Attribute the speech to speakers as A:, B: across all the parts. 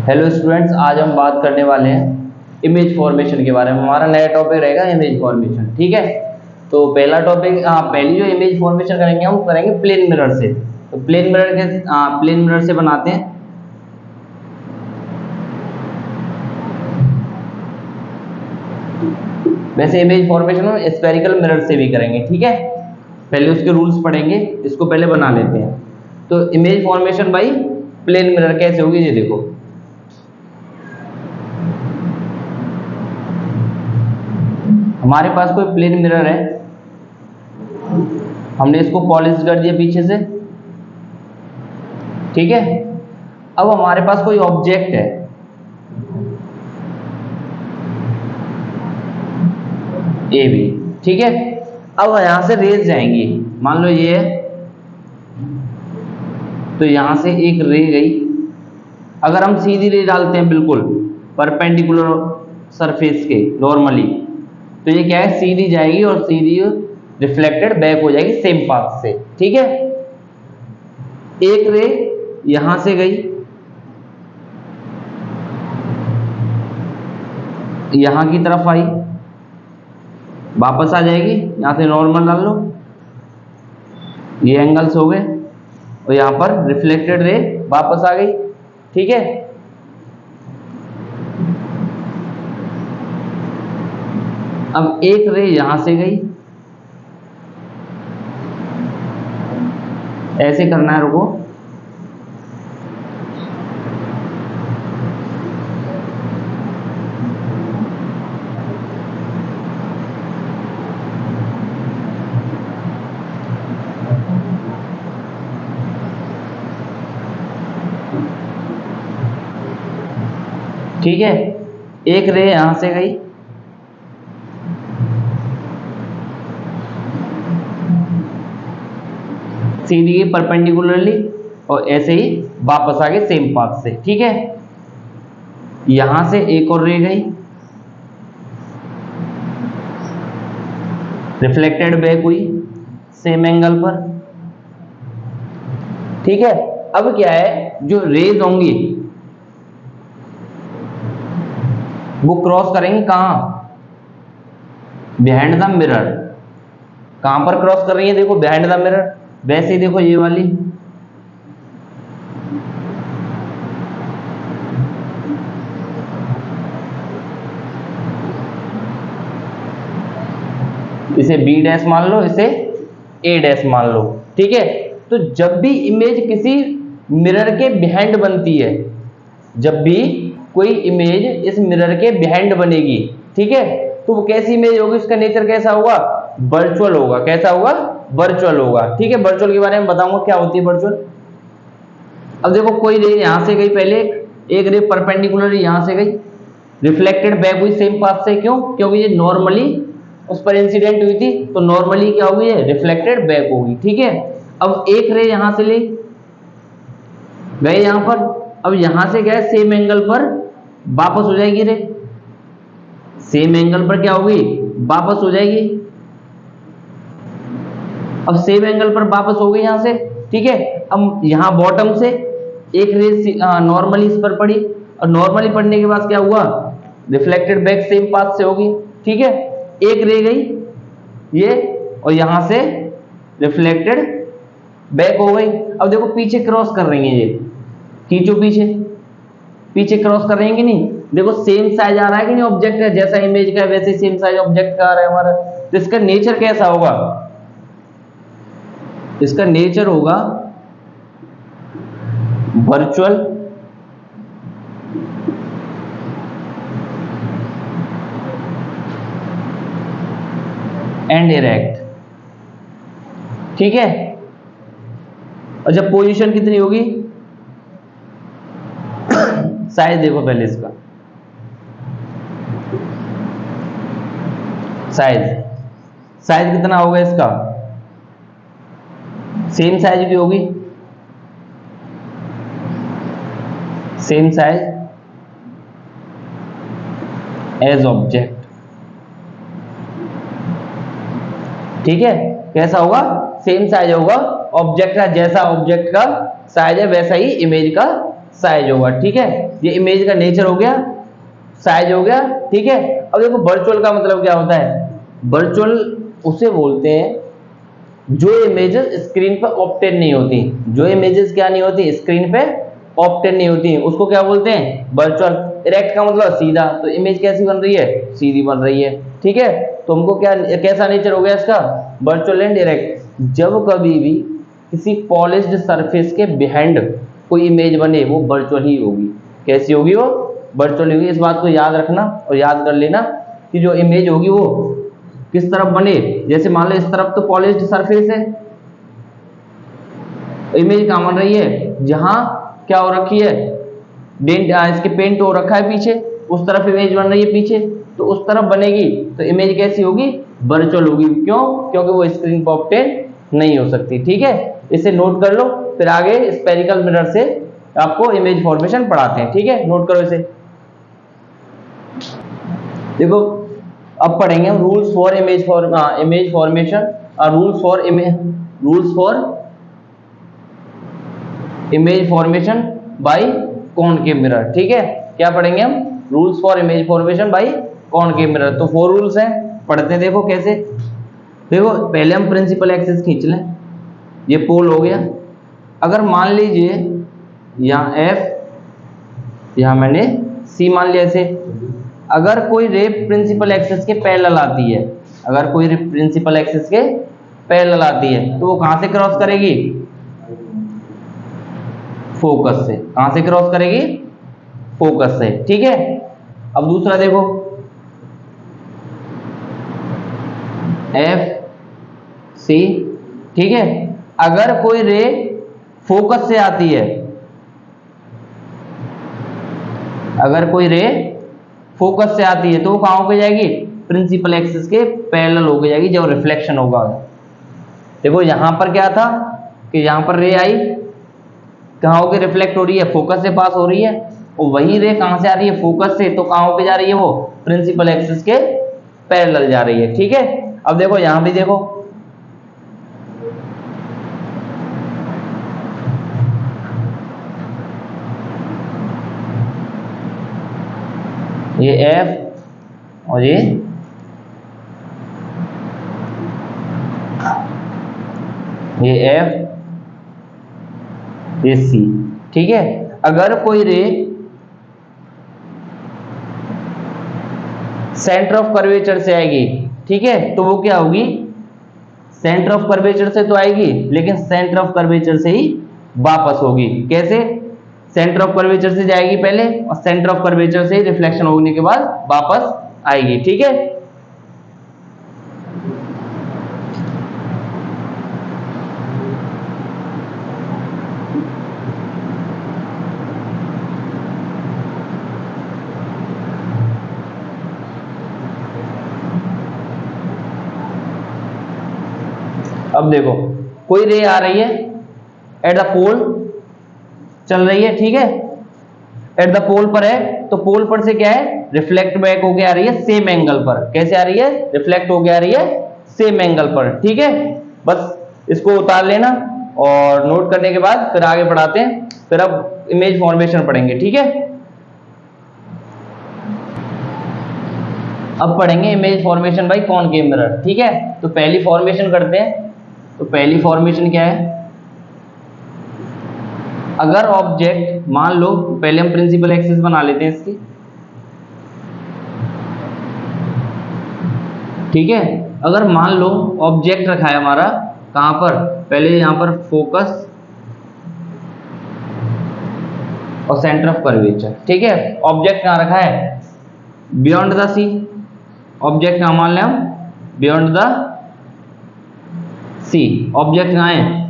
A: Hello students, आज हम बात करने वाले हैं इमेज फॉर्मेशन के बारे में। हमारा नया टॉपिक रहेगा इमेज फॉर्मेशन। ठीक है, तो पहला टॉपिक, पहली जो इमेज फॉर्मेशन करेंगे हम करेंगे प्लेन मिरर से। तो प्लेन मिरर से बनाते हैं। वैसे इमेज फॉर्मेशन हम स्फेरिकल मिरर से भी करेंगे। ठीक है, पहले उसके रूल्स पढ़ेंगे, इसको पहले बना लेते हैं। तो image formation by plane mirror कैसे होगी ये देखो। हमारे पास कोई प्लेन मिरर है, हमने इसको पॉलिश कर दिया पीछे से। ठीक है, अब हमारे पास कोई ऑब्जेक्ट है, ए बी। ठीक है, अब यहां से रेज जाएंगी, मान लो ये है, तो यहां से एक रे गई। अगर हम सीधी रे डालते हैं बिल्कुल परपेंडिकुलर सरफेस के नॉर्मली, तो ये क्या है, सीधी जाएगी और सीधी रिफ्लेक्टेड बैक हो जाएगी सेम पाथ से। ठीक है, एक रे यहां से गई, यहां की तरफ आई, वापस आ जाएगी, यहां से नॉर्मल डाल लो, ये एंगल्स हो गए, और यहां पर रिफ्लेक्टेड रे वापस आ गई। ठीक है, अब एक रे यहां से गई, ऐसे करना है, रुको। ठीक है, एक रे यहां से गई, सीधी परपेंडिकुलरली, और ऐसे ही वापस आ गए सेम पाथ से। ठीक है, यहां से एक और रे गई, रिफ्लेक्टेड बैक हुई सेम एंगल पर। ठीक है, अब क्या है, जो रेज होंगी वो क्रॉस करेंगे कहां, बिहाइंड द मिरर। कहां पर क्रॉस कर रही है, देखो बिहाइंड द मिरर। वैसे ही देखो ये वाली, इसे बी डैश मान लो, इसे ए डैश मान लो। ठीक है, तो जब भी इमेज किसी मिरर के बिहाइंड बनती है, जब भी कोई इमेज इस मिरर के बिहाइंड बनेगी, ठीक है, तो वो कैसी इमेज होगी, उसका नेचर कैसा होगा, वर्चुअल होगा। कैसा होगा, वर्चुअल होगा। ठीक है, वर्चुअल के बारे में बताऊंगा क्या होती है वर्चुअल। अब देखो कोई रे यहां से गई, पहले एक रे परपेंडिकुलर यहां से गई, रिफ्लेक्टेड बैक हुई सेम पाथ से। क्यों, क्योंकि ये नॉर्मली उस पर इंसिडेंट हुई थी, तो नॉर्मली क्या होगी, ये रिफ्लेक्टेड बैक होगी। ठीक है, अब एक रे यहां से ले गए यहां पर, अब यहां से गए सेम एंगल पर वापस हो जाएगी रे, सेम एंगल पर क्या होगी, वापस हो जाएगी। अब सेम एंगल पर वापस हो गई यहां से। ठीक है, अब यहां बॉटम से एक रे नॉर्मली इस पर पड़ी, और नॉर्मली पड़ने के बाद क्या हुआ, रिफ्लेक्टेड बैक सेम पाथ से होगी। ठीक है, एक रे गई ये, और यहां से रिफ्लेक्टेड बैक हो गई। अब देखो पीछे क्रॉस कर रही है, ये खींचो पीछे, पीछे क्रॉस कर रही है कि नहीं, देखो सेम साइज आ रहा है कि नहीं ऑब्जेक्ट का, जैसा इमेज का है वैसे सेम साइज ऑब्जेक्ट का आ रहा है हमारा। तो इसका नेचर कैसा होगा, इसका नेचर होगा वर्चुअल एंड इरेक्ट। ठीक है, और जब पोजीशन कितनी होगी, साइज देखो पहले इसका, साइज कितना होगा इसका, सेम साइज की होगी, सेम साइज एज ऑब्जेक्ट। ठीक है, कैसा होगा, सेम साइज होगा ऑब्जेक्ट का, जैसा ऑब्जेक्ट का साइज है वैसा ही इमेज का साइज होगा। ठीक है, ये इमेज का नेचर हो गया, साइज हो गया। ठीक है, अब देखो वर्चुअल का मतलब क्या होता है। वर्चुअल उसे बोलते हैं जो इमेजेस स्क्रीन पर ऑब्टेन नहीं होती। जो इमेजेस क्या नहीं होती, स्क्रीन पे ऑब्टेन नहीं होती, उसको क्या बोलते हैं, वर्चुअल। इरेक्ट का मतलब सीधा, तो इमेज कैसी बन रही है, सीधी बन रही है। ठीक है, तो हमको क्या, कैसा नेचर हो गया इसका, वर्चुअल एंड डायरेक्ट। जब कभी भी किसी पॉलिश्ड सरफेस के बिहाइंड कोई इमेज बने वो वर्चुअल ही होगी। कैसी होगी वो, वर्चुअल होगी। इस बात को याद रखना और याद कर लेना कि जो इमेज होगी वो किस तरफ बने। जैसे मान लो इस तरफ तो पॉलिश्ड सरफेस है, इमेज कहां बन रही है, जहां क्या हो रखी है, डेंट, इसके पेंट हो रखा है पीछे, उस तरफ इमेज बन रही है पीछे, तो उस तरफ बनेगी तो इमेज कैसी होगी, वर्चुअल होगी। क्यों, क्योंकि वो स्क्रीन पर ऑब्टेन नहीं हो सकती। ठीक है, इसे नोट कर लो, फिर आगे स्पेरिकल मिरर से आपको इमेज फॉर्मेशन पढ़ाते हैं। ठीक है, नोट करो इसे। देखो अब पढ़ेंगे हम rules for image formation, rules for image formation by concave mirror. ठीक है, क्या पढ़ेंगे हम, rules for image formation by concave mirror. तो 4 रूल्स हैं, पढ़ते हैं। देखो कैसे, देखो पहले हम प्रिंसिपल एक्सिस खींच लें, ये पोल हो गया। अगर मान लीजिए यहाँ F, यहाँ मैंने C मान लिया ऐसे, अगर कोई रे प्रिंसिपल एक्सिस के पैरेलल आती है, अगर कोई रे प्रिंसिपल एक्सिस के पैरेलल आती है तो वो कहां से क्रॉस करेगी, फोकस से। कहां से क्रॉस करेगी, फोकस से। ठीक है, अब दूसरा देखो, F C। ठीक है, अगर कोई रे फोकस से आती है, अगर कोई रे फोकस से आती है तो वो कहां होके जाएगी, प्रिंसिपल एक्सिस के पैरेलल होके जाएगी जब रिफ्लेक्शन होगा। देखो यहां पर क्या था कि यहां पर रे आई, कहां होके रिफ्लेक्ट हो रही है, फोकस से पास हो रही है, और वही रे कहां से आ रही है, फोकस से, तो कहां होके जा रही है वो, प्रिंसिपल एक्सिस के पैरेलल जा रही है। ठीक है, अब देखो यहां भी देखो, ये F और ये F, ये C। ठीक है, अगर कोई रे सेंटर ऑफ कर्वेचर से आएगी, ठीक है, तो वो क्या होगी, सेंटर ऑफ कर्वेचर से तो आएगी लेकिन सेंटर ऑफ कर्वेचर से ही वापस होगी। कैसे, सेंटर ऑफ कर्वेचर से जाएगी पहले और सेंटर ऑफ कर्वेचर से रिफ्लेक्शन होने के बाद वापस आएगी। ठीक है, अब देखो कोई रे आ रही है एट द पोल, चल रही है। ठीक है, एट द पोल पर है, तो पोल पर से क्या है, रिफ्लेक्ट बैक होके आ रही है सेम एंगल पर। कैसे आ रही है, रिफ्लेक्ट होके आ रही है सेम एंगल पर। ठीक है, बस इसको उतार लेना और नोट करने के बाद फिर आगे बढ़ाते हैं। फिर अब इमेज फॉर्मेशन पढ़ेंगे। ठीक है, अब पढ़ेंगे image formation by concave mirror. ठीक है, तो पहली फॉर्मेशन करते हैं। तो पहली फॉर्मेशन क्या है, अगर ऑब्जेक्ट, मान लो पहले हम प्रिंसिपल एक्सिस बना लेते हैं इसकी। ठीक है, अगर मान लो ऑब्जेक्ट रखा है हमारा कहां पर, पहले यहां पर फोकस और सेंटर ऑफ कर्वेचर। ठीक है, ऑब्जेक्ट कहां रखा है, बियॉन्ड द सी। ऑब्जेक्ट कहां मान लें हम, बियॉन्ड द सी। ऑब्जेक्ट कहां है,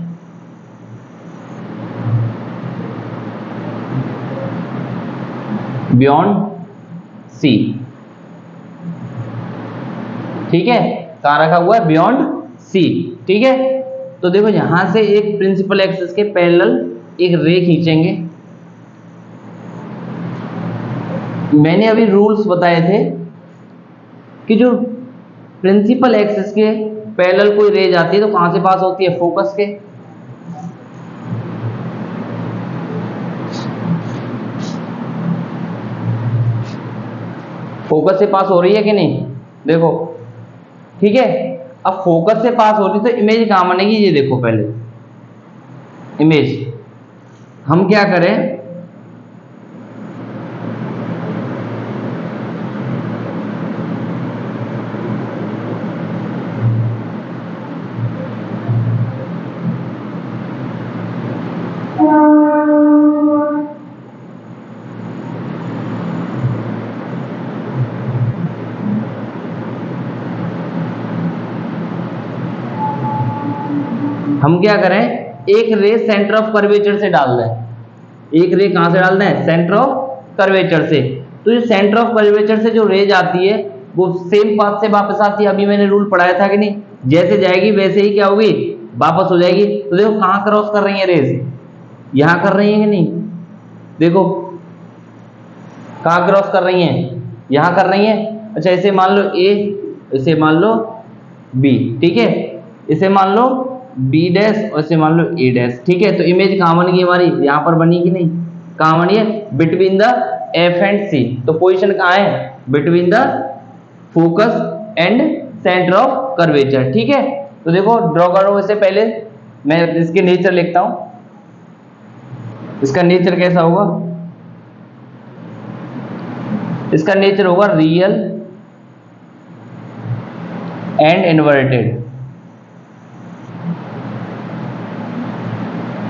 A: बियॉन्ड सी। ठीक है, कहां रखा हुआ है, बियॉन्ड सी। ठीक है, तो देखो यहां से एक प्रिंसिपल एक्सिस के पैरेलल एक रे खींचेंगे। मैंने अभी रूल्स बताए थे कि जो प्रिंसिपल एक्सिस के पैरेलल कोई रे जाती है तो कहां से पास होती है, फोकस के। फोकस से पास हो रही है कि नहीं, देखो, ठीक है। अब फोकस से पास हो रही तो इमेज कहां बनेगी, ये देखो पहले इमेज। हम क्या करें, हम क्या करें, एक रे सेंटर ऑफ कर्वेचर से डाल दें। एक रे कहां से डाल दें, सेंटर ऑफ कर्वेचर से। तो ये सेंटर ऑफ कर्वेचर से जो रे जाती है वो सेम पाथ से वापस आती है। अभी मैंने रूल पढ़ाया था कि नहीं, जैसे जाएगी वैसे ही क्या होगी, वापस हो जाएगी। तो देखो कहां क्रॉस कर रही है रेज, यहां कर रही है कि नहीं, देखो कहां क्रॉस कर रही हैं, यहां कर रही हैं। अच्छा इसे मान लो ए, इसे मान लो बी, ठीक है, इसे मान लो बी डैश और इसे मान लो ए डैश, ठीक है। तो इमेज कहां बन गई हमारी, यहां पर बनी कि नहीं, कहां बनी है, बिटवीन द एफ एंड सी। तो पोजीशन कहां है, between the focus and centre of curvature, ठीक है। तो देखो ड्रॉ करो, इससे पहले मैं इसके नेचर लिखता हूं। इसका नेचर कैसा होगा, इसका नेचर होगा रियल एंड इन्वर्टेड,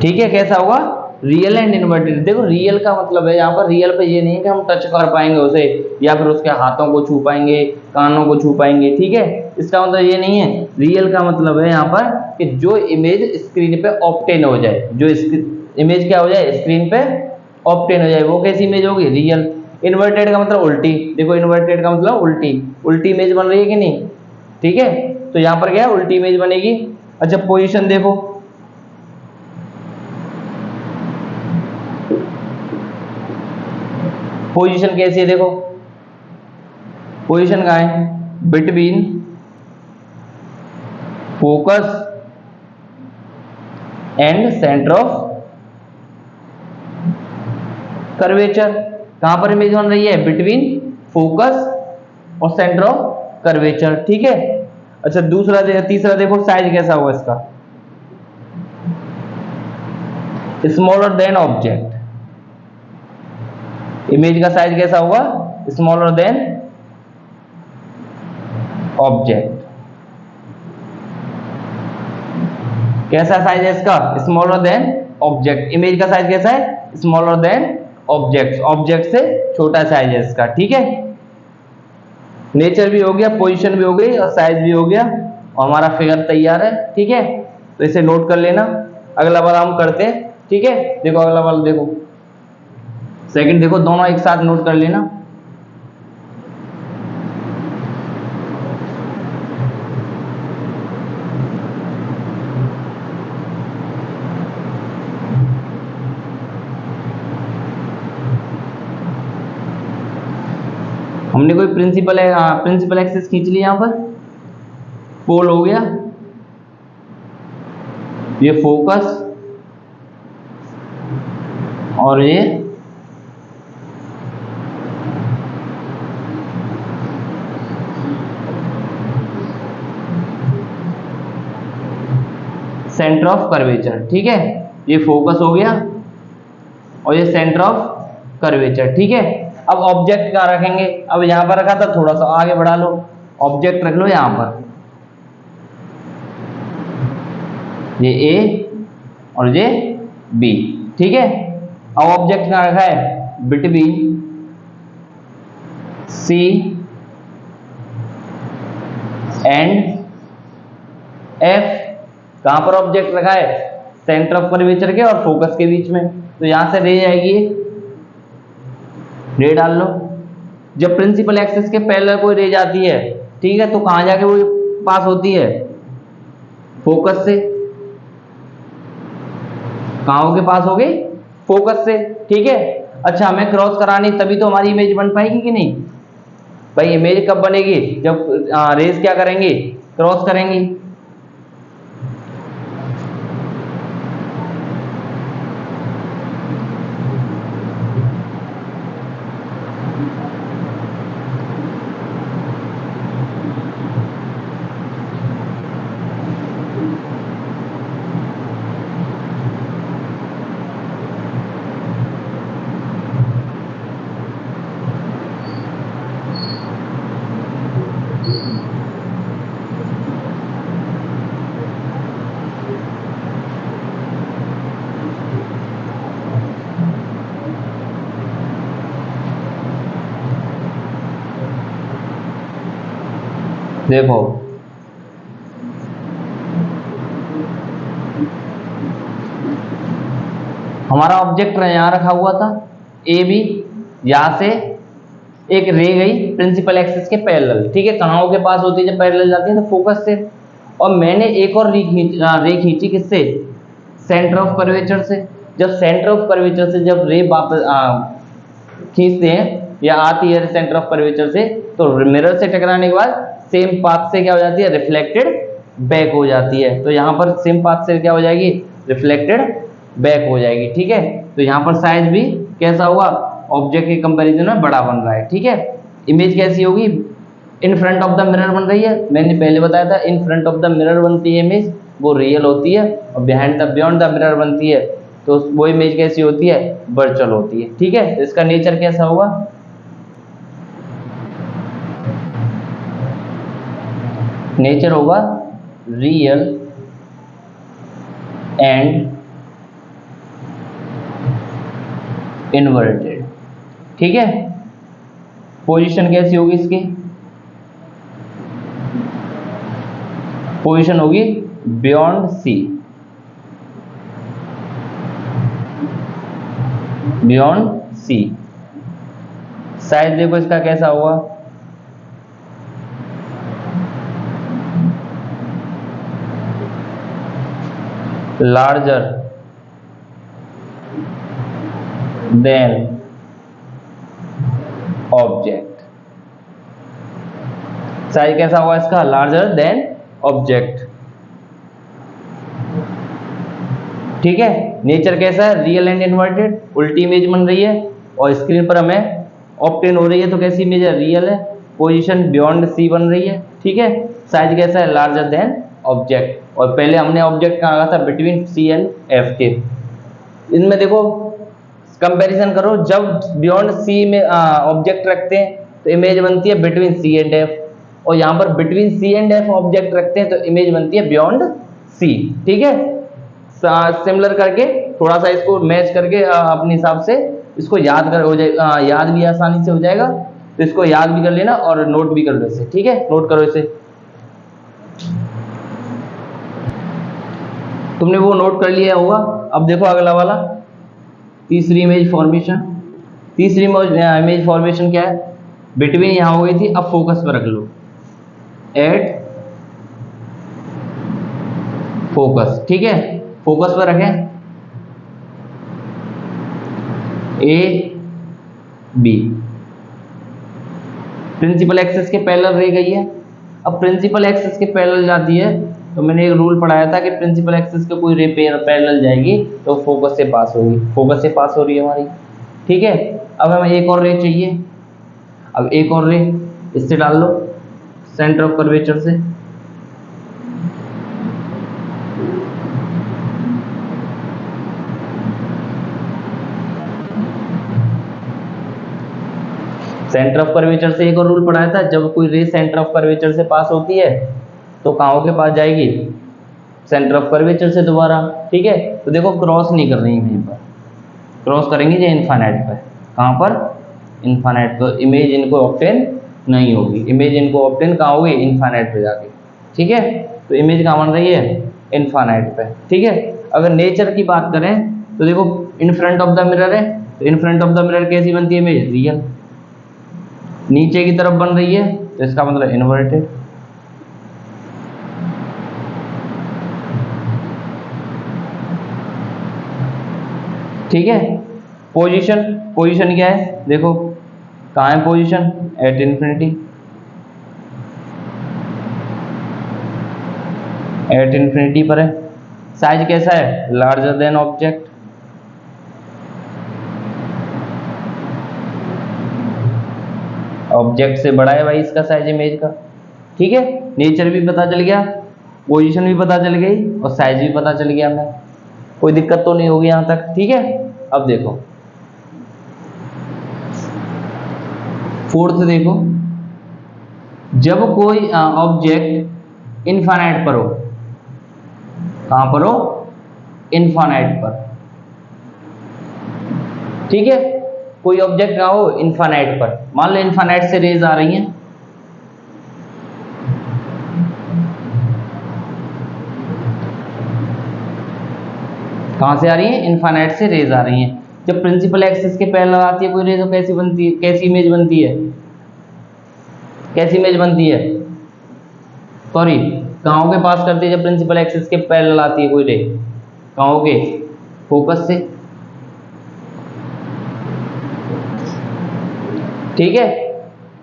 A: ठीक है। कैसा होगा, रियल एंड इन्वर्टेड। देखो रियल का मतलब है यहाँ पर, रियल पे ये नहीं है कि हम टच कर पाएंगे उसे या फिर उसके हाथों को छू पाएंगे, कानों को छू पाएंगे, ठीक है। इसका मतलब ये नहीं है। रियल का मतलब है यहाँ पर कि जो इमेज स्क्रीन पे ऑब्टेन हो जाए, जो इमेज क्या हो जाए, स्क्रीन पे ऑब्टेन हो जाए, वो कैसी इमेज होगी, रियल। इन्वर्टेड का मतलब उल्टी, देखो इन्वर्टेड का मतलब उल्टी, उल्टी इमेज बन रही है कि नहीं, ठीक है। तो यहाँ पर क्या है, उल्टी इमेज बनेगी। अच्छा पोजीशन देखो, पोजीशन कैसी है, देखो पोजीशन कहाँ है, between focus and centre of curvature. कहां पर इमेज बन रही है, बिटवीन फोकस और सेंटर ऑफ कर्वेचर, ठीक है। अच्छा दूसरा तीसरा देखो साइज कैसा होगा इसका, स्मॉलर देन ऑब्जेक्ट। इमेज का साइज कैसा होगा, स्मॉलर देन ऑब्जेक्ट। कैसा साइज है इसका, स्मॉलर देन ऑब्जेक्ट। इमेज का साइज कैसा है, स्मॉलर देन ऑब्जेक्ट, ऑब्जेक्ट से छोटा साइज है इसका, ठीक है। नेचर भी हो गया, पोजीशन भी हो गई और साइज भी हो गया और हमारा फिगर तैयार है, ठीक है। तो इसे नोट कर लेना, अगला वाला हम करते हैं, ठीक है। देखो अगला वाला देखो, सेकंड देखो, दोनों एक साथ नोट कर लेना। हमने कोई प्रिंसिपल एक्सिस खींच ली, यहां पर पोल हो गया, ये फोकस और ये सेंटर ऑफ कर्वेचर, ठीक है। ये फोकस हो गया और ये सेंटर ऑफ कर्वेचर, ठीक है। अब ऑब्जेक्ट कहाँ रखेंगे, अब यहां पर रखा था, थोड़ा सा आगे बढ़ा लो, ऑब्जेक्ट रख लो यहां पर, ये ए और ये बी, ठीक है। अब ऑब्जेक्ट कहाँ रखा है, बिटवीन सी एंड एफ। कहां पर ऑब्जेक्ट रखा है, सेंटर ऑफ कर्वेचर के और फोकस के बीच में। तो यहां से रे आएगी, रे डाल लो। जब प्रिंसिपल एक्सिस के पैरेलल कोई रे जाती है, ठीक है, तो कहां जाके वो पास होती है, फोकस से। कहां के पास हो गई, फोकस से, ठीक है। अच्छा हमें क्रॉस करानी, तभी तो हमारी इमेज बन पाएगी कि नहीं भाई। इमेज कब बनेगी, जब रेस क्या करेंगी, क्रॉस करेंगी। देखो हमारा ऑब्जेक्ट यहाँ रखा हुआ था ए बी, यहां से एक रे गई प्रिंसिपल एक्सिस के पैरेलल, ठीक है। कहाँ के पास होती है जब पैरेलल जाती है? तो फोकस से। और मैंने एक और रे खींची किससे? सेंटर ऑफ कर्वेचर से। जब सेंटर ऑफ कर्वेचर से जब रे वापस खींचते हैं या आती है सेंटर ऑफ कर्वेचर से, तो मिरर से टकराने के बाद सेम पाथ से क्या हो जाती है? रिफ्लेक्टेड बैक हो जाती है। तो यहाँ पर सेम पाथ से क्या हो जाएगी? रिफ्लेक्टेड बैक हो जाएगी, ठीक है। तो यहाँ पर साइज भी कैसा हुआ? ऑब्जेक्ट के कंपैरिजन में बड़ा बन रहा है, ठीक है। इमेज कैसी होगी? In front of the mirror बन रही है, मैंने पहले बताया था in front of the mirror बनती है इमेज, वो रियल होती है। और बियॉन्ड द मिरर बनती है, तो वो इमेज कैसी होती है? वर्चुअल होती है, ठीक है। इसका नेचर कैसा होगा? नेचर होगा रियल एंड इन्वर्टेड, ठीक है। पोजीशन कैसी होगी इसकी? पोजीशन होगी beyond C, beyond C. Size देखो इसका कैसा होगा? Larger than object. साइज कैसा होगा इसका? लार्जर देन ऑब्जेक्ट, ठीक है। नेचर कैसा है? रियल एंड इन्वर्टेड, उल्टी इमेज बन रही है और स्क्रीन पर हमें ऑब्टेन हो रही है, तो कैसी इमेज है? रियल है। पोजीशन बियॉन्ड सी बन रही है, ठीक है। साइज कैसा है? Larger than object. और पहले हमने ऑब्जेक्ट कहा था बिटवीन सी एंड एफ के। इनमें देखो कंपैरिजन करो, जब बियॉन्ड सी में ऑब्जेक्ट रखते हैं तो इमेज बनती है बिटवीन सी एंड एफ, और यहाँ पर between C and F object रखते हैं तो इमेज बनती है बियॉन्ड सी, ठीक है। सिमिलर करके थोड़ा सा इसको मैच करके अपने हिसाब से इसको याद कर हो जाएगा, याद भी आसानी से हो जाएगा। तो इसको याद भी कर लेना और नोट भी कर लो इसे, ठीक है। नोट करो इसे, तुमने वो नोट कर लिया होगा। अब देखो अगला वाला, तीसरी इमेज फॉर्मेशन। तीसरी इमेज फॉर्मेशन क्या है? बिटवीन यहां हो गई थी, अब फोकस पर रख लो, एट फोकस, ठीक है। फोकस पर रखें ए बी, प्रिंसिपल एक्सिस के पैरेलल रह गई है। अब प्रिंसिपल एक्सिस के पैरेलल जाती है तो मैंने एक रूल पढ़ाया था कि प्रिंसिपल एक्सिस के कोई रे पैरेलल जाएगी तो फोकस से पास होगी, फोकस से पास हो रही है हमारी, ठीक है। अब हमें एक और रे चाहिए, अब एक और रे इससे डाल लो सेंटर ऑफ कर्वेचर से। सेंटर ऑफ कर्वेचर से एक और रूल पढ़ाया था, जब कोई रे सेंटर ऑफ कर्वेचर से पास होती है तो कहाँ के पास जाएगी? सेंटर ऑफ कर्वेचर से दोबारा, ठीक है। तो देखो क्रॉस नहीं कर रही यहीं पर, क्रॉस करेंगे जो इन्फानाइट पर, कहाँ पर? इन्फानाइट। तो इमेज इनको ऑब्टेन नहीं होगी, इमेज इनको ऑब्टेन कहाँ होगी? इन्फानाइट पे जाके, ठीक है। तो इमेज कहाँ बन रही है? इन्फानाइट पे, ठीक है। अगर नेचर की बात करें तो देखो in front of the mirror है, तो in front of the mirror कैसी बनती है इमेज? रियल। नीचे की तरफ बन रही है तो इसका मतलब इन्वर्टेड, ठीक है। पोजीशन, पोजीशन क्या है? देखो कहाँ है position? At infinity, at infinity पर है। साइज कैसा है? लार्जर देन ऑब्जेक्ट, ऑब्जेक्ट से बड़ा है भाई इसका साइज इमेज का, ठीक है। नेचर भी पता चल गया, पोजीशन भी पता चल गई और साइज भी पता चल गया हमें, कोई दिक्कत तो नहीं होगी यहां तक, ठीक है। अब देखो फोर्थ, देखो जब कोई ऑब्जेक्ट इनफाइनाइट पर हो, कहां पर हो? इनफाइनाइट पर, ठीक है। कोई ऑब्जेक्ट ना हो इनफाइनाइट पर, मान लो इनफाइनाइट से रेज आ रही हैं, कहाँ से आ रही है? इन्फानाइट से रेज आ रही हैं। जब प्रिंसिपल एक्सिस के पैरेलल आती है कोई रे तो कैसी बनती है, कैसी इमेज बनती है, कैसी इमेज बनती है, सॉरी कहाँ के पास करती है जब प्रिंसिपल एक्सिस के पैरेलल आती है कोई रे, कहाँ के? फोकस से। ठीक है,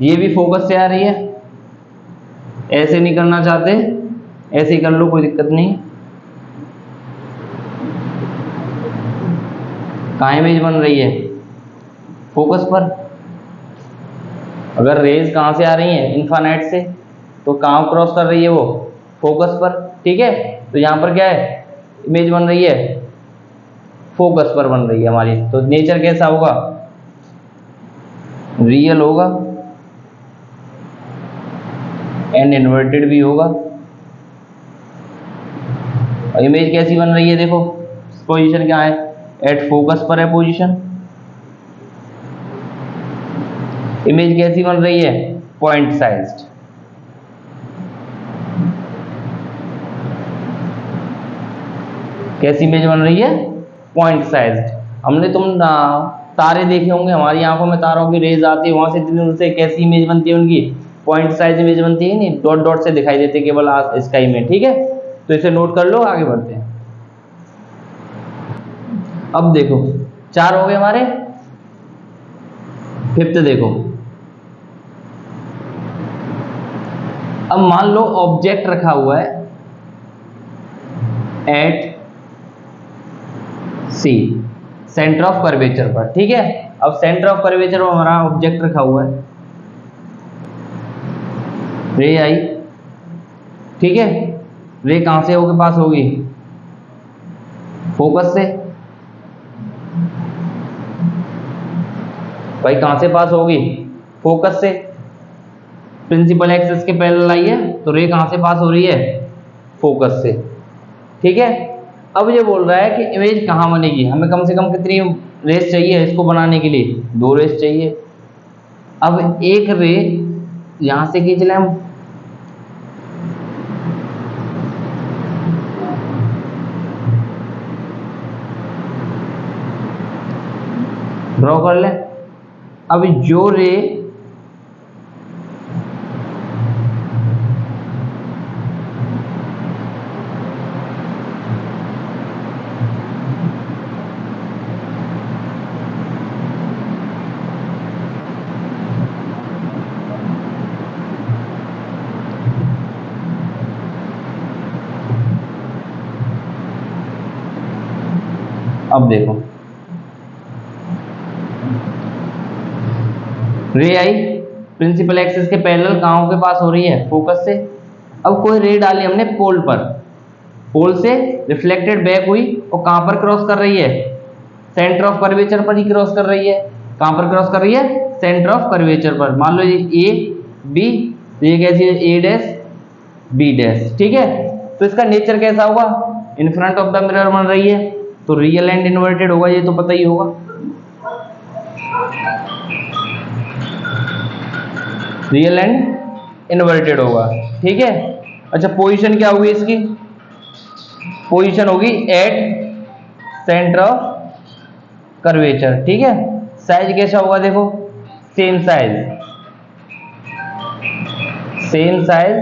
A: ये भी फोकस से आ रही है। ऐसे नहीं करना चाहते ऐसे ही कर लो, कोई दिक्कत नहीं। कहाँ इमेज बन रही है? फोकस पर। अगर रेज कहाँ से आ रही है? इन्फानाइट से, तो कहाँ क्रॉस कर रही है वो? फोकस पर। ठीक है, तो यहाँ पर क्या है? इमेज बन रही है फोकस पर बन रही है हमारी। तो नेचर कैसा होगा? रियल होगा एंड इन्वर्टेड भी होगा। और इमेज कैसी बन रही है? देखो पोजीशन क्या है? एट फोकस पर है पोजीशन। इमेज कैसी बन रही है? Point sized. कैसी इमेज बन रही है? Point sized. हमने तारे देखे होंगे, हमारी आंखों में तारों की रेज आती है, वहां से उनसे कैसी इमेज बनती है? उनकी पॉइंट साइज इमेज बनती है, नहीं डॉट डॉट से दिखाई देते केवल स्काई में। ठीक है, तो इसे नोट कर लो, आगे बढ़ते हैं। अब देखो 4 हो गए हमारे। फिफ्थ देखो, अब मान लो ऑब्जेक्ट रखा हुआ है at C, centre of curvature पर। ठीक है, अब सेंटर ऑफ कर्वेचर पर हमारा ऑब्जेक्ट रखा हुआ है, रे आई। ठीक है, रे कहां से होके पास होगी? फोकस से। भाई कहां से पास होगी? फोकस से। प्रिंसिपल एक्सिस के पैरेलल आई है, तो रे कहां से पास हो रही है? फोकस से। ठीक है, अब ये बोल रहा है कि इमेज कहां बनेगी। हमें कम से कम कितनी रेस चाहिए इसको बनाने के लिए? 2 रेस चाहिए। अब एक रे यहां से खींच लें हम, ड्रॉ कर लें। अब जो रे अब देखो रे आई प्रिंसिपल एक्सिस के पैरेलल कहां के पास हो रही है? फोकस से। अब कोई रे डाली हमने पोल पर, पोल से रिफ्लेक्टेड बैक हुई और कहां पर क्रॉस कर रही है? सेंटर ऑफ कर्वेचर पर ही क्रॉस कर रही है। कहां पर क्रॉस कर रही है? सेंटर ऑफ कर्वेचर पर। मान लो ये ए बी, तो ये कैसी है? ए डैश बी डैश। ठीक है, तो इसका नेचर कैसा होगा? In front of the mirror बन रही है, तो रियल एंड इन्वर्टेड होगा, ये तो पता ही होगा। रियल एंड इन्वर्टेड होगा। ठीक है, अच्छा पोजीशन क्या होगी इसकी? पोजीशन होगी एट सेंटर ऑफ कर्वेचर। ठीक है, साइज कैसा होगा? देखो same size, same size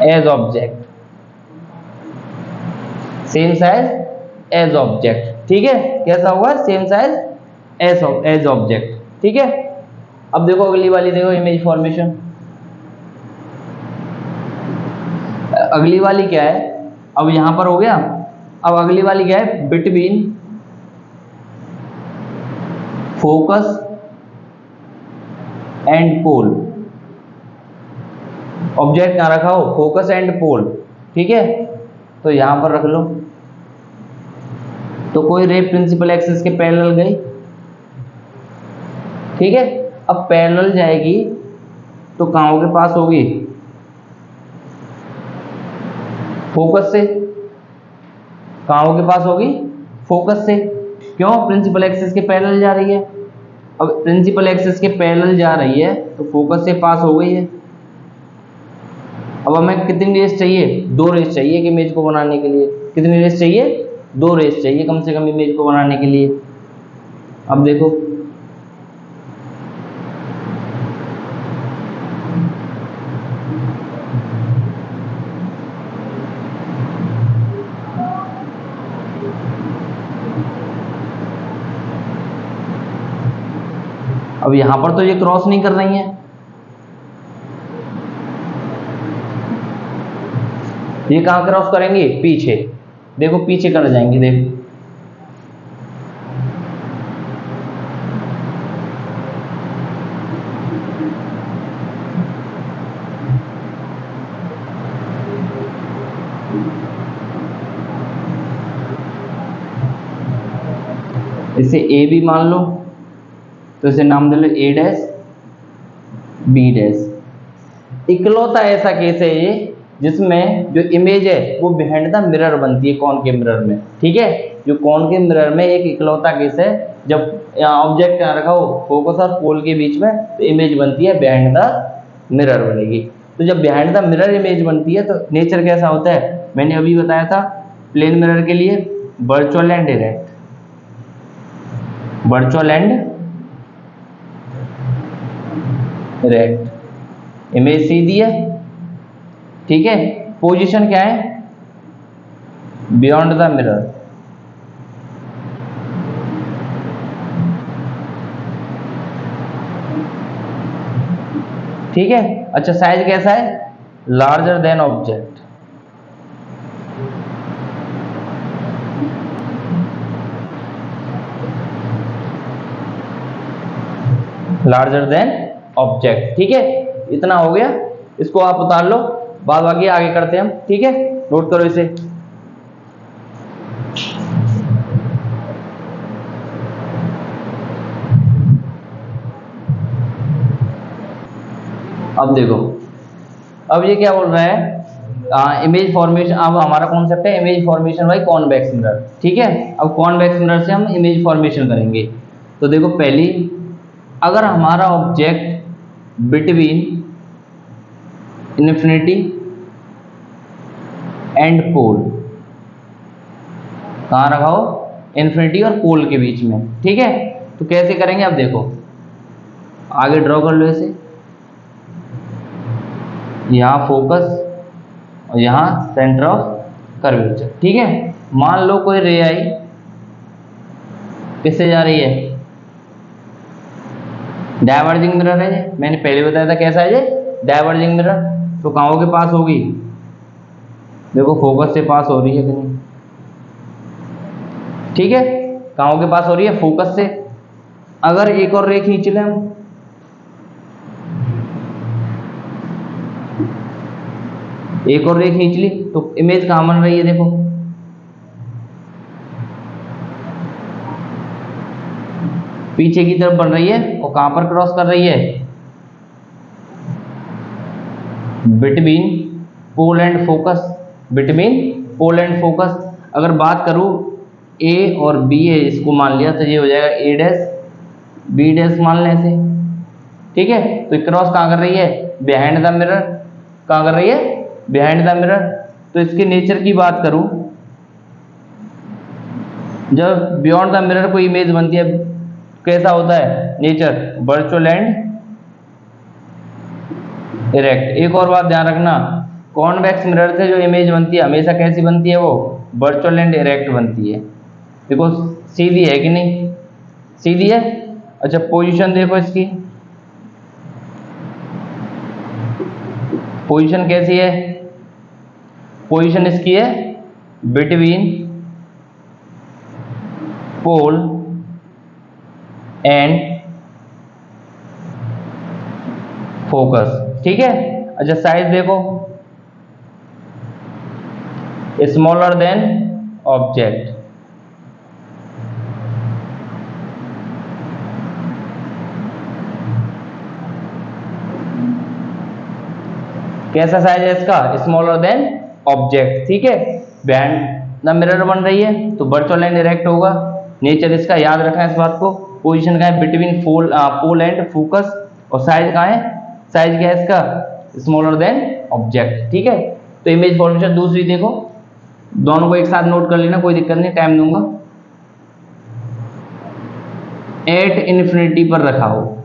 A: as object, same size as object. ठीक है, कैसा होगा? Same size as object. ठीक है, अब देखो अगली वाली, देखो इमेज फॉर्मेशन। अगली वाली क्या है? अब यहां पर हो गया। अब अगली वाली क्या है? Between focus and pole. Object कहां रखा हो? Focus and pole. ठीक है, तो यहां पर रख लो। तो कोई रे प्रिंसिपल एक्सिस के पैरेलल गई। ठीक है, अब पैरेलल जाएगी तो कहां के पास होगी? फोकस से। कहां के पास होगी? फोकस से। क्यों? प्रिंसिपल एक्सिस के पैरेलल जा रही है। अब प्रिंसिपल एक्सिस के पैरेलल जा रही है तो फोकस से पास हो गई है। अब हमें कितनी रेस चाहिए, 2 रेस चाहिए कि इमेज को बनाने के लिए। कितनी रेस चाहिए, 2 रेस चाहिए कम से कम इमेज को बनाने के लिए। अब देखो अब यहां पर तो ये क्रॉस नहीं कर रही हैं, ये कहां क्रॉस करेंगे, पीछे। देखो पीछे कर जाएंगे, देखो इसे ए भी मान लो, तो इसे नाम दे लो ए डैश बी डैश। इकलौता ऐसा केस है ये जिसमें जो इमेज है वो बिहाइंड द मिरर बनती है, कॉन के मिरर में। ठीक है, जो कॉन के मिरर में एक इकलौता केस है, जब ऑब्जेक्ट यहाँ रखा हो फोकस और पोल के बीच में, तो इमेज बनती है बिहाइंड द मिरर बनेगी। तो जब बिहाइंड द मिरर इमेज बनती है तो नेचर कैसा होता है, मैंने अभी बताया था प्लेन मिरर के लिए virtual and direct, virtual and direct. Image सीधी है, ठीक है, पोजीशन क्या है, बियॉन्ड द मिरर। ठीक है, अच्छा साइज कैसा है, larger than object. Larger than object. ठीक है, इतना हो गया, इसको आप उतार लो, बाद बाकी आगे करते हैं हम। ठीक है, नोट करो इसे। अब देखो, अब ये क्या बोल रहा है, इमेज फॉर्मेशन। अब हमारा कॉन्सेप्ट है image formation by convex mirror. ठीक है, अब कॉन्वेक्स मिरर से हम इमेज फॉर्मेशन करेंगे। तो देखो पहली, अगर हमारा object between infinity and pole, कहाँ रखा हो, इन्फिनिटी और पोल के बीच में। ठीक है, तो कैसे करेंगे, अब देखो आगे ड्रॉ कर लो इसे, यहाँ फोकस और यहाँ सेंटर ऑफ कर्वेचर। ठीक है, मान लो कोई रे आई, किससे जा रही है, डायवर्जिंग मिरर है ये, मैंने पहले बताया था कैसा है ये, डायवर्जिंग मिरर। तो कहाँ के पास होगी, देखो फोकस से पास हो रही है कि नहीं। ठीक है, कहाँ के पास हो रही है, फोकस से। अगर एक और रे खींच लें हम, एक और रे खींच ली, तो इमेज कहाँ बन रही है, देखो पीछे की तरफ बन रही है, और कहां पर क्रॉस कर रही है, between pole and focus, between pole and focus. अगर बात करूं ए और बी है, इसको मान लिया तो ये हो जाएगा ए डैश बी डैश मान लें इसे। ठीक है, तो क्रॉस कहाँ कर रही है, बिहाइंड द मिरर। कहाँ कर रही है, बिहाइंड द मिरर। तो इसके नेचर की बात करूं, जब बियॉन्ड द मिरर कोई इमेज बनती है, कैसा होता है नेचर, वर्चुअल एंड डायरेक्ट। एक और बात ध्यान रखना, कॉन्वेक्स मिरर से जो इमेज बनती है हमेशा कैसी बनती है, वो वर्चुअल एंड डायरेक्ट बनती है। देखो सीधी है कि नहीं, सीधी है। अच्छा पोजीशन देखो इसकी, पोजीशन कैसी है, पोजीशन इसकी है बिटवीन पोल एंड फोकस। ठीक है, अच्छा साइज देखो, स्मॉलर देन ऑब्जेक्ट। कैसा साइज है इसका, स्मॉलर देन ऑब्जेक्ट। ठीक है, बिहाइंड द मिरर बन रही है तो वर्चुअल एंड डायरेक्ट होगा। नेचर इसका याद रखना है इस बात को। पोजीशन का है बिटवीन पोल एंड फोकस, और साइज कहाँ है, साइज क्या है इसका, स्मॉलर देन ऑब्जेक्ट। ठीक है, तो इमेज फॉर्मेशन दूसरी देखो, दोनों को एक साथ नोट कर लेना, कोई दिक्कत नहीं, टाइम दूंगा। एट इन्फिनिटी पर रखा हो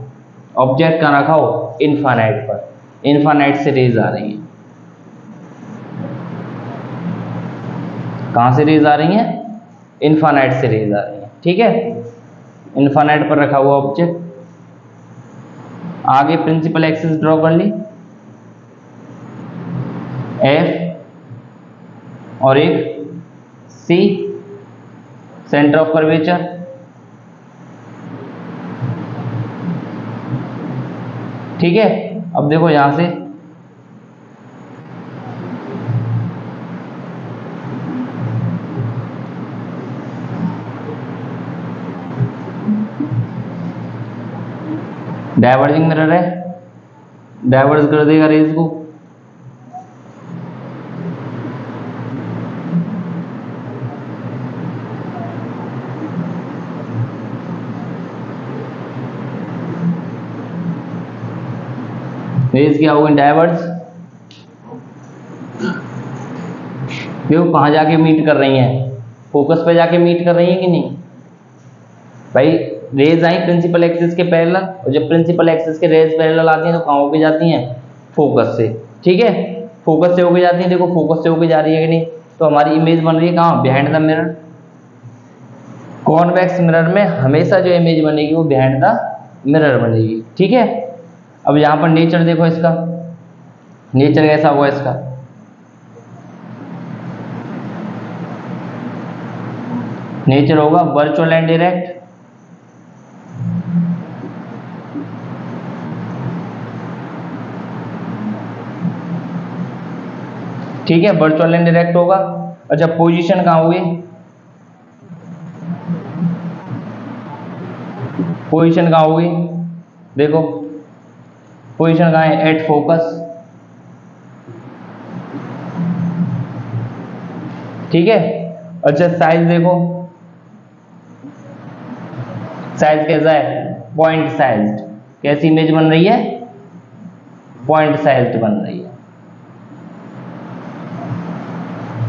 A: ऑब्जेक्ट, कहाँ रखा हो, इनफाइनाइट पर, इनफाइनाइट से रेज आ रही है। कहां से रेज आ रही हैं, इनफाइनाइट से रेज आ रही हैं। ठीक है, इनफाइनाइट पर रखा हुआ ऑब्जेक्ट। आगे प्रिंसिपल एक्सिस ड्रॉ कर ली, एफ और एक सी, सेंटर ऑफ कर्वेचर। ठीक है, अब देखो यहां से डाइवर्जिंग मिरर है, डाइवर्ज कर देगा रेज को। रेज क्या होगी, डाइवर्ज। देखो कहां जाके मीट कर रही हैं, फोकस पे जाके मीट कर रही हैं कि नहीं भाई। रेज आई प्रिंसिपल एक्सिस के पैरेलल, और जब प्रिंसिपल एक्सिस के रेज पैरेलल आती हैं तो कहां होके जाती हैं, फोकस से। ठीक है, फोकस से होके जाती हैं, देखो फोकस से होके जा रही है कि नहीं, तो हमारी इमेज बन रही है कहां, behind the mirror. Convex mirror में हमेशा जो इमेज बनेगी वो बिहाइंड द मिरर बनेगी। ठीक है, अब यहां पर नेचर देखो इसका, नेचर कैसा हुआ इसका, नेचर होगा वर्चुअल एंड डायरेक्ट। ठीक है, वर्चुअल एंड डायरेक्ट होगा। अच्छा, पोजीशन कहां हुई, पोजीशन कहां हुई, देखो पोजीशन कहां है, एट फोकस। ठीक है, अच्छा साइज देखो, साइज कैसा है, पॉइंट साइज्ड। कैसी इमेज बन रही है, पॉइंट साइज्ड बन रही है।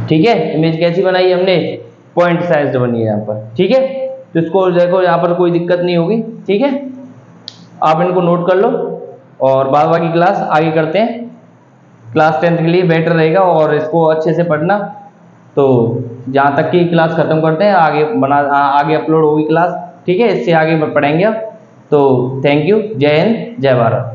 A: ठीक है, इमेज कैसी बनाई हमने, पॉइंट साइज्ड बनी है यहाँ पर। ठीक है, तो इसको देखो यहाँ पर कोई दिक्कत नहीं होगी। ठीक है, आप इनको नोट कर लो और बाद बाकी क्लास आगे करते हैं। क्लास 10th के लिए बेटर रहेगा और इसको अच्छे से पढ़ना। तो जहाँ तक की क्लास खत्म करते हैं, आगे अपलोड होगी क्लास। ठीक है, इससे आगे पढ़ेंगे। तो थैंक यू, जय हिंद, जय भारत।